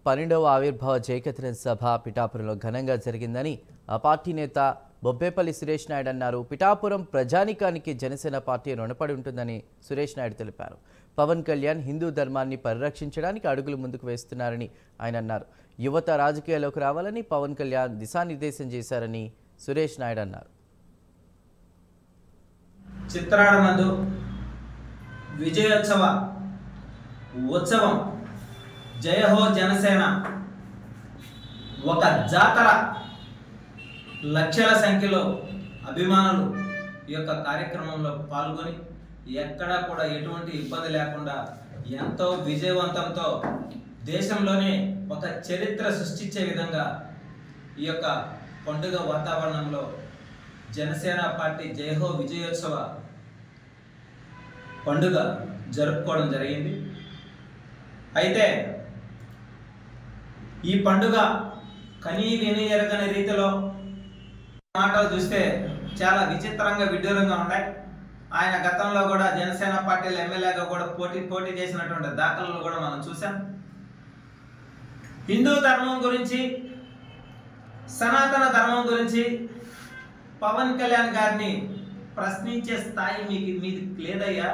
12వ ఆవిర్భావ జయకేతనం సభ పిఠాపురంలో ఘనంగా జరిగిందని ఆ పార్టీ నేత బొబ్బేపల్లి సురేష్ నాయుడు అన్నారు. పిఠాపురం ప్రజానికానికి జనసేన పార్టీ రుణపడి ఉంటుందని సురేష్ నాయుడు తెలిపారు. పవన్ కళ్యాణ్ హిందూ ధర్మాన్ని పరిరక్షించడానికి అడుగులు ముందుకు వేస్తున్నారని ఆయన అన్నారు. యువత రాజకీయాల్లోకి రావాలని పవన్ కళ్యాణ్ దిశానిర్దేశం చేశారని సురేష్ నాయుడు అన్నారు. చిత్రాడనందు విజయోత్సవ ఉత్సవం జయహో జనసేన ఒక జాతర, లక్షల సంఖ్యలో అభిమానులు ఈ యొక్క కార్యక్రమంలో పాల్గొని ఎక్కడా కూడా ఎటువంటి ఇబ్బంది లేకుండా ఎంతో విజయవంతంతో దేశంలోనే ఒక చరిత్ర సృష్టించే విధంగా ఈ యొక్క పండుగ వాతావరణంలో జనసేన పార్టీ జయహో విజయోత్సవ పండుగ జరుపుకోవడం జరిగింది. అయితే ఈ పండుగ కనీ విని ఎరగని రీతిలో మాటలు చూస్తే చాలా విచిత్రంగా విడ్డూరంగా ఉన్నాయి. ఆయన గతంలో కూడా జనసేన పార్టీల ఎమ్మెల్యేగా కూడా పోటీ చేసినటువంటి దాఖలను కూడా మనం చూసాం. హిందూ ధర్మం గురించి, సనాతన ధర్మం గురించి పవన్ కళ్యాణ్ గారిని ప్రశ్నించే స్థాయి మీది లేదయ్యా.